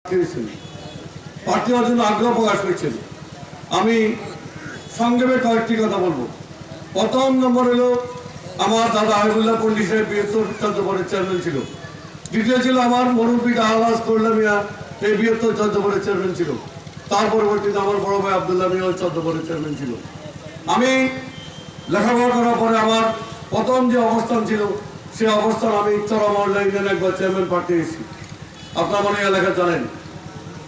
প্রার্থী হওয়ার জন্য আগ্রহ প্রকাশ করেছেন। আমি সংক্ষেপে কয়েকটি কথা বলবো। প্রথম নম্বর হলো আমার দাদা হাবিবুল্লাহ পন্ডিত সাহেব ৭২ চন্দ্রপুরের চেয়ারম্যান ছিল। দ্বিতীয় ছিল আমার মুরব্বী আহলাস করলা মিয়া, এই ৭২ চন্দ্রপুরের চেয়ারম্যান ছিল। তার পরবর্তীতে আমার বড় ভাই আবদুল্লাহ মিয়া চন্দ্রপুরের চেয়ারম্যান ছিল। আমি লেখাপড়া করার পরে আমার প্রথম যে অবস্থান ছিল সে অবস্থান আমি চরমহল্লা ইউনিয়ন একবার চেয়ারম্যান প্রার্থী হয়েছি। আপনার মনে এলাকা জানেন।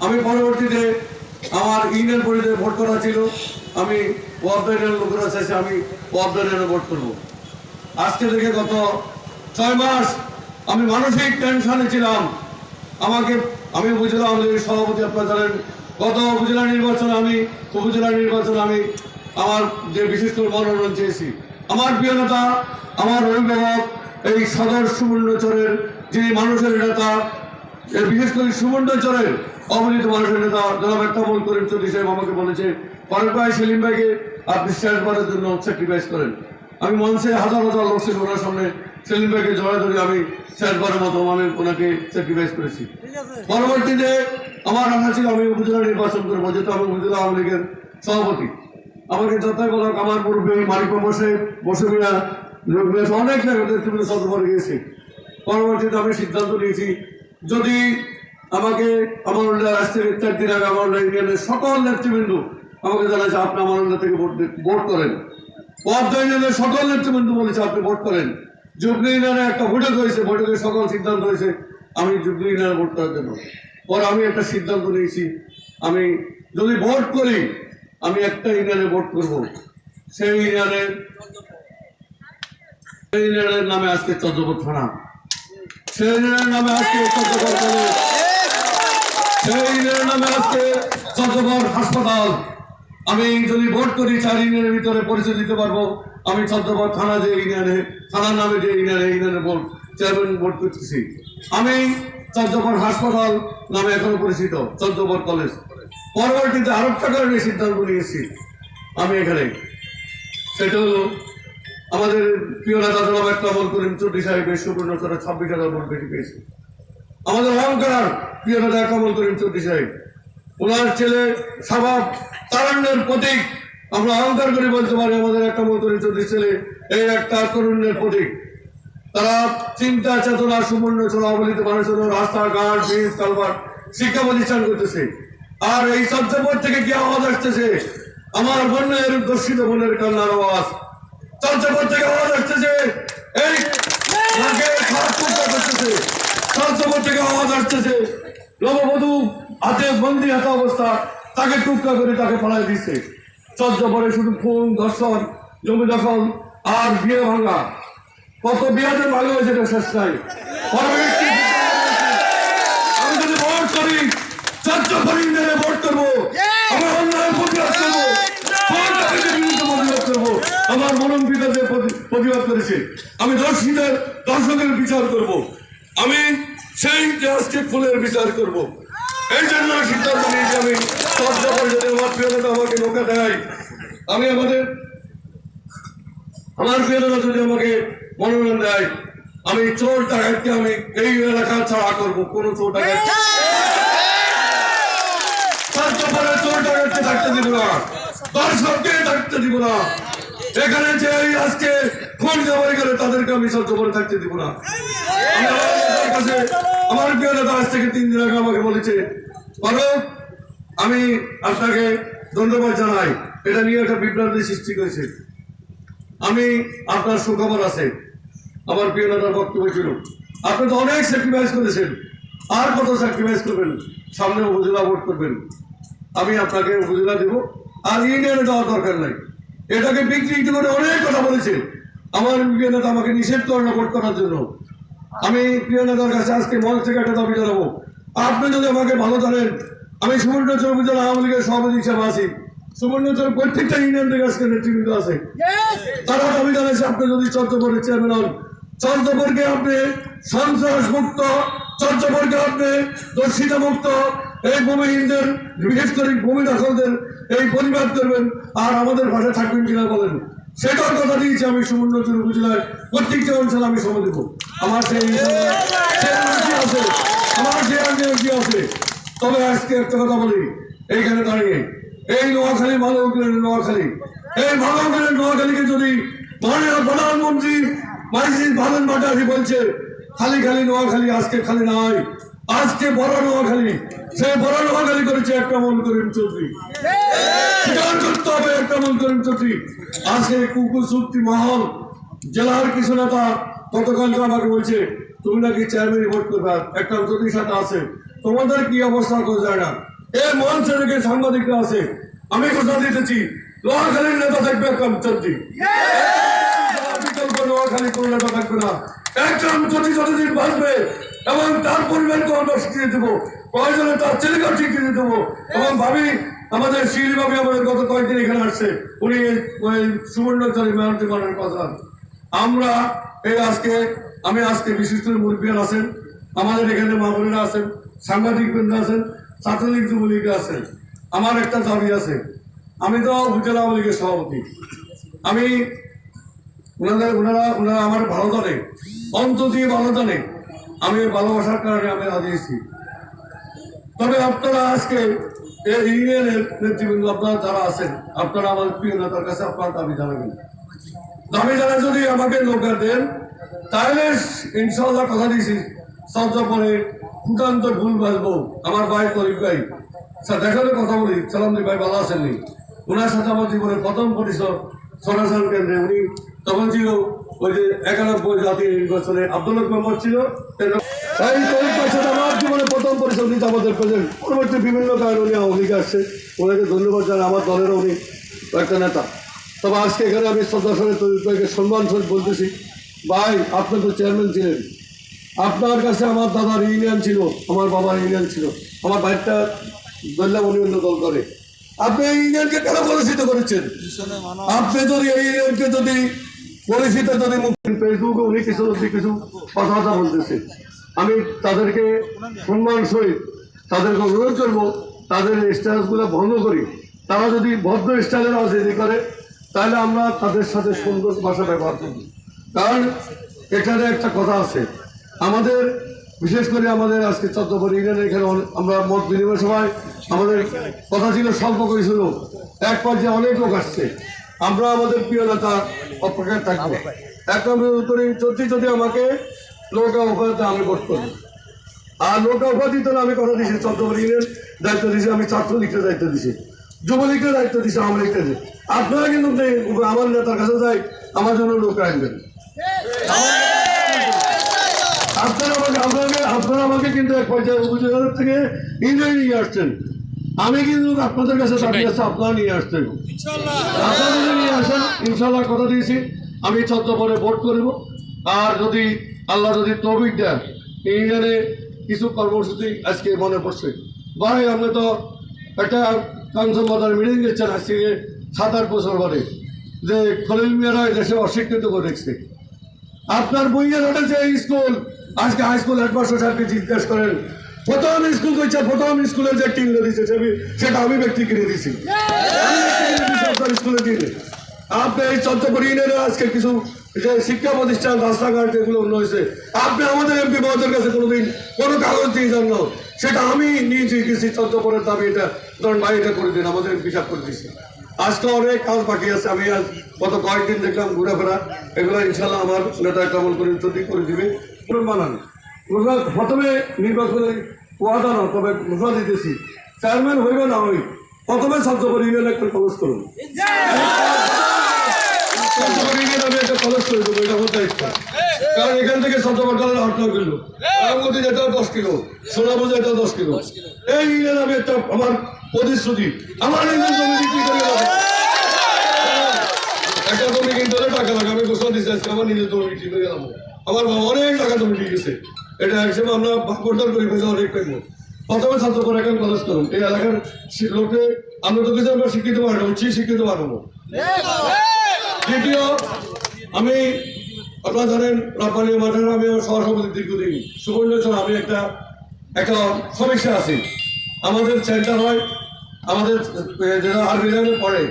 আমি পরবর্তীতে আমার ইউনিয়ন পরিষদে ভোট করা ছিল, আমি ওয়ার্ডের লোকেরা চাইছে আমি ওয়ার্ডের ভোট করব। আজকে থেকে গত ৬ মাস আমি মানসিক টেনশনে ছিলাম। আমি উপজেলা আওয়ামী লীগের সভাপতি, আপনারা জানেন। গত উপজেলা নির্বাচনে আমি আমার যে বিশেষ করে মনোনয়ন চেয়েছি, আমার প্রিয় নেতা, আমার অভিভাবক, এই সদর সুবর্ণচরের যিনি মানুষের নেতা, বিশেষ করে সুবর্ণচরের অবনীত মানুষের নেতা জনাব একতামুল করিম চৌধুরী সাহেব আমাকে বলেছে, ফারুক ভাই, সেলিম ভাইকে আপনি শেষবারের জন্য স্যাক্রিফাইস করেন। আমি মঞ্চে হাজার হাজার লোক ছিল, ওনার সামনে সেলিম ভাইকে জড়ায় ধরে আমি শেষবারের মতো আমি ওনাকে স্যাক্রিফাইস করেছি। পরবর্তীতে আমার আশা ছিল আমি উপজেলা নির্বাচন করবো, যেহেতু আমি উপজেলা আওয়ামী লীগের সভাপতি। আমাকে যতই বলক আমার মুরব্বী মালিক বসুমিয়া অনেক নেতৃবৃন্দ চন্দ্রপুরে গিয়েছে। পরবর্তীতে আমি সিদ্ধান্ত নিয়েছি, যদি আমাকে আমার আজ থেকে ৪ দিন আগে আমার ইউনিয়নের সকল নেতৃবৃন্দ আমাকে জানাচ্ছে আপনি আমার থেকে ভোট করেন। ওয়ার্ড ইউনিয়নের সকল নেতৃবৃন্দ বলেছে আপনি ভোট করেন। যুগ্ম ইউনিয়নে একটা বৈঠক হয়েছে, বৈঠকের সকল সিদ্ধান্ত হয়েছে আমি যুগ্ম ইউনিয়নে ভোট করার জন্য। পরে আমি একটা সিদ্ধান্ত নিয়েছি, আমি যদি ভোট করি আমি একটা ইউনিয়নে ভোট করব। সেই ইউনিয়নের নামে আজকে চন্দ্রপুর থানা, সেই ইউনিয়নের নামে আজকে চন্দ্রপুর কলেজ, সেই ইউনিয়নের নামে আজকে চন্দ্রপুর হাসপাতাল। আমি যদি ভোট করি ৪ ইউনিয়নের ভিতরে পরিচয় দিতে পারবো আমি চন্দ্রপুর থানা যে ইউনিয়নে, থানার নামে যে ইউনিয়নের ভোট চেয়ারম্যান ভোট করতেছি। আমি চন্দ্রপুর হাসপাতাল নামে এখনো পরিচিত চন্দ্রপুর কলেজ। পরবর্তীতে আরো একটা কারণে সিদ্ধান্ত নিয়েছি আমি এখানে, সেটা হলো আমাদের প্রিয় নেতা জনাব একতামুল করিম চৌধুরী সাহেবের সুবর্ণচরে ২৬,০০০ ভোট বেশি পেয়েছে। আমাদের অহংকার প্রিয় নেতা একতামুল করিম চৌধুরী সাহেব, ওনার ছেলে স্বভাব তারুণ্যের প্রতীক। আমরা অহংকার করে বলতে পারি আমাদের একতামুল করিম চৌধুরী ছেলে এই একটা তরুণের প্রতীক। তারা চিন্তা চেতনা সুবর্ণচর অবলিত মানুষের রাস্তাঘাট, ব্রিজ, কালভার্ট, শিক্ষা প্রতিষ্ঠান করতেছে। আর এই চন্দ্রপুর থেকে কি আওয়াজ আসতেছে? আমার বন্যের দর্শিত বনের কান্নার আওয়াজ। চন্দ্রপুর থেকে আওয়াজ আসতেছে, এই চন্দ্রপুর থেকে আওয়াজ আসতেছে নববধূ হাতে বন্দি হাতে অবস্থা, তাকে টুকরা করে তাকে পালাই দিচ্ছে। চন্দ্রপুরে শুধু খুন, ধর্ষণ, জমি দখল আর বিয়ে ভাঙা। কত বিয়াদের ভালো হয়েছে এটা শেষ নাই। আমি যদি ভোট করি চন্দ্রপুর ইউনিয়নে ভোট করবো, আমার অন্যায়ের প্রতিবাদ করবো, প্রতিবাদ করবো। আমার মনন পিতাদের প্রতিবাদ করেছে, আমি দর্শকের বিচার করব, আমি সেই ইতিহাসকে ফুলের বিচার করব। এই জন্য সিদ্ধান্ত নিয়েছি আমি চন্দ্রপুর যদি আমার প্রিয় নেতা আমাকে নৌকা দেয়, আমি আমার প্রিয় নেতা যদি আমাকে মনোনয়ন দেয়, আমি চোর ডাকাতকে আমি এই এলাকা ছাড়া করবো। কোন চোর ডাকাত চন্দ্রপুরে চোর ডাকাতকে থাকতে দিব না, দর্শককে থাকতে দিব না। এখানে যে আজকে খুন জবাই করে তাদেরকে আমি চন্দ্রপুরে থাকতে দিব না। আমার প্রিয় নেতা আজ থেকে ৩ দিন আগে আমাকে বলেছে, ফারুক আমি আপনাকে ধন্যবাদ জানাই, এটা নিয়ে একটা বিভ্রান্তি সৃষ্টি করেছে। আমি আপনার সুখবর আছে। আমার প্রিয় নেতার বক্তব্য ছিল, আপনি তো অনেক স্যাক্রিফাইস করেছেন, আর কত স্যাক্রিফাইস করবেন? সামনে উপজেলা ভোট করবেন, আমি আপনাকে উপজেলা দেব, আর ইউনিয়নে দেওয়ার দরকার নাই। এটাকে বিকৃত করে অনেক কথা বলেছে। আমার প্রিয় নেতা আমাকে নিষেধ করে না ভোট করার জন্য। আমি প্রিয় নেতার কাছে আজকে মঞ্চ থেকে একটা দাবি জানাবো, আপনি যদি আমাকে ভালো জানেন, আমি সুবর্ণচর উপজেলা আওয়ামী লীগের সভাপতি হিসাবে আছি। সুবর্ণচর প্রত্যেকটা ইউনিয়ন থেকে আজকে নেতৃবৃন্দ আছে, তারা দাবি জানাচ্ছে আপনি যদি চন্দ্রপুরের চেয়ারম্যান হন, চন্দ্রপুরকে আপনি সন্ত্রাস মুক্ত, চন্দ্রপুরকে আপনি দর্শিতা মুক্ত, এই ভূমিহীনদের বিশেষ করে ভূমি দখলদের এই প্রতিবাদ করবেন, আর আমাদের ভাষায় থাকবেন কিনা বলেন। সেটার কথা দিয়েছি আমি সুবর্ণচর উপজেলার প্রত্যেকটা অঞ্চলে আমি সময় দেবো। আমার সেই আছে, আমার যে আছে তবে আজকে একটা কথা বলি, এইখানে দাঁড়িয়ে এই নোয়াখালী নোয়াখালী এই নোয়াখালীকে যদি মাননীয় প্রধানমন্ত্রী মাইসিস ভাবেন ভাটারি বলছে খালি খালি নোয়াখালী, আজকে খালি নাই, আজকে বড় নোয়াখালী, সেই বড় নোয়াখালী করেছে একটা মন করিম চৌধুরী। স্বীকার করতে হবে একটা মন করিম চৌধুরী। আজকে কুকুরসুক্তি মহল জেলার কিছু নেতা গতকালকে আমাকে বলছে তুমি নাকি চেয়ারম্যান ভোট করবে, একটা চৌধুরীর সাথে আছে, তোমাদের কি অবস্থা করে যায় না। এই মঞ্চে থেকে সাংবাদিকরা আছে, আমি কথা দিতেছি নোয়াখালীর নেতা থাকবে একদম চৌধুরী, বিকল্প নোয়াখালী কোন নেতা থাকবে না। একজন যতদিন বাঁচবে এবং তার পরিবারকে আমরা শিখিয়ে দেবো, কয়েকজনে তার ছেলেকেও শিখিয়ে দেবো। এবং ভাবি আমাদের শিলি ভাবি আমাদের গত কয়েকদিন এখানে আসছে, উনি ওই সুবর্ণচরী মেয়রটি করার কথা। আমরা এই আজকে বিশেষ করে মুরব্বীরা আছেন, আমাদের এখানে মা বোনেরা আছেন, সাংবাদিক বৃন্দ আছেন, ছাত্রলীগ যুবলীগরা আছেন। আমার একটা দাবি আছে, আমি তো উপজেলা আওয়ামী লীগের সভাপতি, আমি ওনারা আমার ভালো জানে, অন্ত দিয়ে ভালো জানে, আমি ভালোবাসার কারণে আমি রাজিয়েছি। তবে আপনারা আজকে এই ইউনিয়নের নেতৃবৃন্দ আপনারা যারা আছেন, আপনারা আমার প্রিয় নেতার কাছে আপনার দাবি জানাবেন। দাবি জানা যদি আমাকে লোকের দেন তাহলে ইনশাল্লাহ কথা দিয়েছি সবচেয়ে পরে ফুটান্ত ভুল বাঁচবো। আমার ভাই তরিক ভাই স্যার দেখালে কথা বলি, সালাম ভাই ভালো আছেননি, ওনার সাথে আমার জীবনের প্রথম পরিচয় সনাতন কেন্দ্রে। উনি তখন ছিল ওই যে 91 জাতীয় নির্বাচনে আব্দুল মেম্বার ছিল, আমার জীবনে প্রথম পরিচয় উনি আমাদের প্রেজেন্ট। পরবর্তী বিভিন্ন কারণে উনি আওয়ামী লীগে আসছে, ওনাকে ধন্যবাদ জানাই, আমার দলেরও উনি একটা নেতা। তবে আজকে এখানে আমি শ্রদ্ধাসনে তরিক ভাইকে সম্মান সহিত বলতেছি, ভাই আপনি তো চেয়ারম্যান ছিলেন, আপনার কাছে আমার দাদার ইউনিয়ন ছিল, আমার বাবার ইউনিয়ন ছিল, আমার ভাইটা বললাম উনি অন্য দল করে, আপনি এই ইউনিয়নকে কেন কলুষিত করেছেন? আপনি যদি এই ইউনিয়নকে যদি কলুষিত যদি ফেসবুকে উনি কিছু কথাবার্তা বলতেছে, আমি তাদেরকে সম্মান সহিত তাদেরকে অনুরোধ করবো তাদের স্ট্যাটাসগুলো বন্ধ করি। তারা যদি ভদ্র স্টাইলের রাজনীতি করে তাহলে আমরা তাদের সাথে সুন্দর ভাষা ব্যবহার করব। কারণ এখানে একটা কথা আছে, আমাদের বিশেষ করে আমাদের আজকে চট্টগ্রাম ইউনিয়নের এখানে আমরা মত বিনিময় সভায় আমাদের কথা ছিল স্বল্প করে ছিল, এক পর্যায়ে অনেক লোক আসছে, আমরা আমাদের প্রিয় নেতা অপেক্ষায় থাকবো। এক নম্বর উত্তরে যদি আমাকে নৌকা উপাধিতে আমি ভোট করবো, আর নৌকা উপাধিতে আমি কথা দিয়েছি চট্টগ্রাম ইউনিয়ন দায়িত্ব দিয়েছি, আমি ছাত্রলীগের দায়িত্ব দিয়েছি, যুবলীগের দায়িত্ব দিয়েছি, আওয়ামী লীগের। আপনারা কিন্তু আমার নেতার কাছে যাই আমার জন্য নৌকা আনবেন, আপনারা আমাকে কিন্তু এক পর্যায়ে উপজেলার থেকে ইউনিয়ন নিয়ে আসছেন, আমি কিন্তু আপনাদের কাছে দাবি আছে আপনারা নিয়ে আসছেন, আপনারা যদি নিয়ে আসেন ইনশাল্লাহ কথা দিয়েছি আমি চট্টগ্রামে ভোট করব। আর যদি আল্লাহ যদি তৌফিক দেন ইউনিয়নে কিছু কর্মসূচি আজকে মনে পড়ছে, ভাই আপনি তো একটা কাঞ্চন বাজার মিটিং দিচ্ছেন আজ থেকে 7-8 বছর পরে, যে খলিল মিয়ারা দেশে অস্বীকৃত করে রেখেছে। আপনার বইয়ের উঠেছে স্কুল, আজকে হাই স্কুল হেডমাস্টার সাহেবকে জিজ্ঞাসা করেন প্রথম স্কুল করছে, প্রথম স্কুলের যে টিন দিয়েছে সেটা আমি ব্যক্তি কিনে দিয়েছি, আপনার স্কুলে কিনে। আপনি এই চট্টগ্রাম ইউনিয়নে আজকে কিছু যে শিক্ষা প্রতিষ্ঠান রাস্তাঘাট যেগুলো হয়েছে, আপনি আমাদের এমপি মহোদয়ের কাছে কোনোদিন কোনো কাগজ দিয়ে যান না, সেটা আমি নিয়েছি গেছি চট্টগ্রামের দাবি, এটা ধরেন ভাই এটা করে দিন, আমাদের এমপি সাহেব করে দিয়েছি। আজকে অনেক কাজ বাকি আছে, আমি আজ গত কয়েকদিন দেখলাম ঘোরাফেরা, এগুলো ইনশাল্লাহ আমার নেতা কেমন করে চুক্তি করে দিবে। বানান প্রথমে নির্বাচনে ওয়াদা না, তবে ঘোষণা দিতেছি চেয়ারম্যান হইবে না হই প্রথমে চট্টগ্রাম ইউনিয়ন একটা কলেজ করুন, আমি একটা কলেজ করে দেবো, এটা হতে ইচ্ছা। কারণ এখান থেকে চট্টগ্রাম 8 কিলো, রামগতি যেটা 10 কিলো, সোনাপুর যেটা 10 কিলো, এই ইউনিয়ন আমি একটা আমার প্রতিশ্রুতি, আমার নিজের জমি বিক্রি করে একটা জমি কিনতে হলে টাকা লাগে, আমি ঘোষণা দিচ্ছি আজকে আমার নিজের জমি বিক্রি করে গেলাম। আমার বাবা অনেক টাকা জমি দিয়ে গেছে, এটা হিসেবে আমরা ভাগ্যদান করি পয়সা অনেক পাইব। প্রথমে ছাত্র এখন কলেজ করুন, এই এলাকার লোকে আমরা তো কিছু আমরা শিক্ষিত বানাবো, উচিত শিক্ষিত বানাবো। দ্বিতীয়, আমি আপনারা জানেন রাপানি মাঠের আমি আমার সহসভাপতি দীর্ঘদিন সুবর্ণচর, আমি একটা সমস্যা আছে, আমাদের সেন্টার হয় আমাদের যারা আর্মি লাইনে পড়ে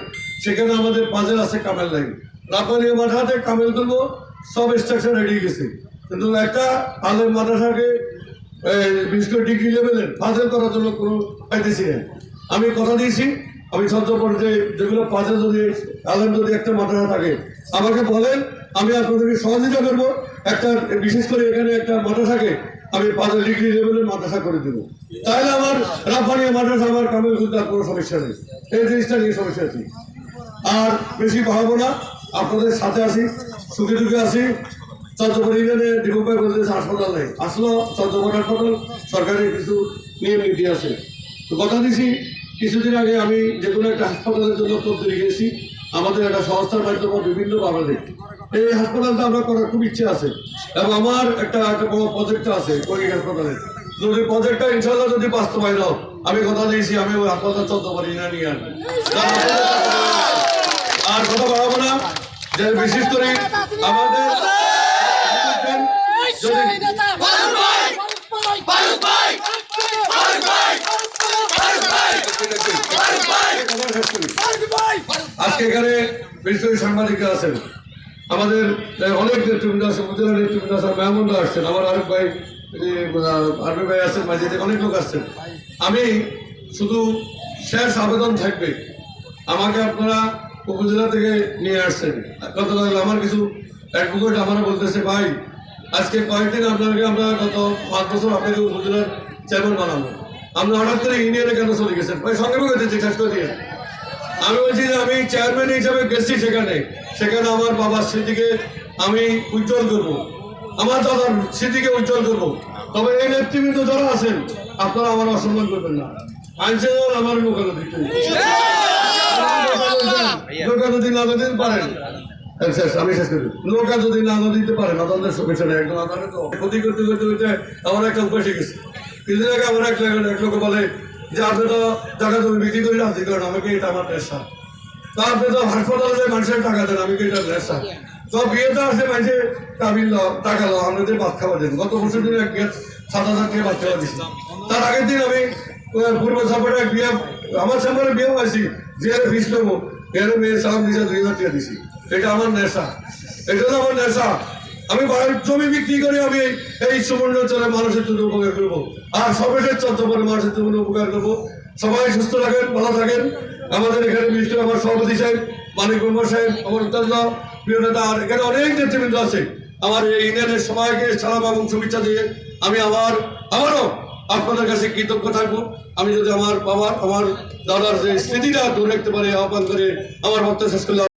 সেখানে আমাদের পাঁচের আছে কামেল লাইন, রাপানি মাঠাতে কামেল তুলবো সব স্ট্রাকচার রেডি গেছে, কিন্তু একটা আলেম মাদ্রাসাকে বিশেষ করে ডিগ্রি লেভেলের পাজেল করার জন্য কোনো পাইতেছি না। আমি কথা দিয়েছি আমি সহ্যপর যে যেগুলো পাজেল যদি আলেম যদি একটা মাদ্রাসা থাকে আমাকে বলেন, আমি আপনাদেরকে সহযোগিতা করবো। একটা বিশেষ করে এখানে একটা মাদ্রাসাকে আমি পাজেল ডিগ্রি লেভেলের মাদ্রাসা করে দেবো, তাহলে আমার রাফানিয়া মাদ্রাসা আমার কামের খুলতে আর কোনো সমস্যা নেই। এই জিনিসটা নিয়ে সমস্যা আছে। আর বেশি ভাববো না, আপনাদের সাথে আছি, সুখে দুঃখে আছি। চন্দ্রপুর ইউনিয়নে দীপকভাই বলতেছে হাসপাতাল নেই, আসলো চন্দ্রপুর হাসপাতাল সরকারের কিছু নিয়ম নীতি আছে। তো কথা দিছি কিছুদিন আগে আমি যে কোনো একটা হাসপাতালের জন্য তদবির গিয়েছি, আমাদের একটা সংস্থার মাধ্যমে বিভিন্ন বাংলাদেশ এই হাসপাতালটা আমরা করার খুব ইচ্ছে আছে এবং আমার একটা বড় প্রজেক্ট আছে ওই হাসপাতালে। যদি প্রজেক্টটা ইনশাল্লাহ যদি বাস্তবায়ন হয় আমি কথা দিয়েছি আমি ওই হাসপাতাল চন্দ্রপুর ইউনিয়নে নিয়ে আসবো। আর কথা বাড়াবো না, যে বিশেষ করে আমাদের আজকে এখানে বিশেষ করে সাংবাদিকরা আছেন, আমাদের অনেক নেতৃবৃন্দ আছে, উপজেলা নেতৃবৃন্দ আছে, মেহমানরা আসছেন, আমার আরেক ভাই আরবি ভাই আছেন, মাঝে অনেক লোক আসছেন। আমি শুধু শেষ আবেদন থাকবে, আমাকে আপনারা উপজেলা থেকে নিয়ে আসছেন, গতকাল আমার কিছু অ্যাডভোকেট আমরা বলতেছে ভাই আজকে কয়েকদিন আপনাকে আমরা গত 5 বছর আপনাকে উপজেলার চেয়ারম্যান বানাবো, আপনি হঠাৎ করে ইউনিয়নে কেন চলে গেছেন? ভাই সঙ্গে গেছে শেষ করে দিয়ে আমি বলছি যে আমি চেয়ারম্যান হিসাবে গেছি সেখানে আমার বাবার স্মৃতিকে আমি উজ্জ্বল করবো, আমার দাদার স্মৃতিকে উজ্জ্বল করবো। তবে এই নেতৃবৃন্দ যারা আছেন আপনারা আমার অসম্মান করবেন না, আইনশৃঙ্খলা আমার মোকাবিলা দিতে যদি না দিতে পারেন, আমি শেষ করি, লোকা যদি না দিতে পারেন আদালতের সমস্যা নেই, একদম আদালত ক্ষতি করতে করতে করতে আমার একটা উপায় শিখেছি। কিছুদিন আগে আমার এক লোক বলে যে আপনি তো টাকা জমি বিক্রি করে রাখতে করেন, আমাকে এটা আমার নেশা। তা আপনি তো হাসপাতালে যে মানুষের টাকা দেন, আমি এটা নেশা। তো বিয়েতে আসে মানুষের কাবিল টাকা লো আমাদের ভাত খাওয়া দেন। গত বছর দিন 7,000 টাকা ভাত খাওয়া দিচ্ছি। তার আগের দিন আমি পূর্ব সাপোর্টে এক বিয়ে, আমার সামনে বিয়ে পাইছি, যে ফিস নেবো এর মেয়ের সালাম দিয়েছে 2,000 টাকা দিছি। এটা আমার নেশা, এটা তো আমার নেশা। আমি বাড়ির জমি বিক্রি করে আমি এই সুবর্ণ অঞ্চলে মানুষের জন্য উপকার করবো, আর সর্বশেষ চন্দ্রপুরের মানুষের জন্য উপকার করবো। সবাই সুস্থ থাকেন, ভালো থাকেন। আমাদের এখানে মিনিস্টার আমার সভাপতি সাহেব, মানিক বর্মা সাহেব, আমার অত্যন্ত প্রিয় নেতা, আর এখানে অনেক নেতৃবৃন্দ আছে। আমার এই ইউনিয়নের সবাইকে সালাম এবং শুভেচ্ছা দিয়ে আমি আবারও আপনাদের কাছে কৃতজ্ঞ থাকবো। আমি যদি আমার বাবার আমার দাদার যে স্মৃতিটা ধরে রাখতে পারি আহ্বান করে আমার বক্তব্য শেষ করলাম।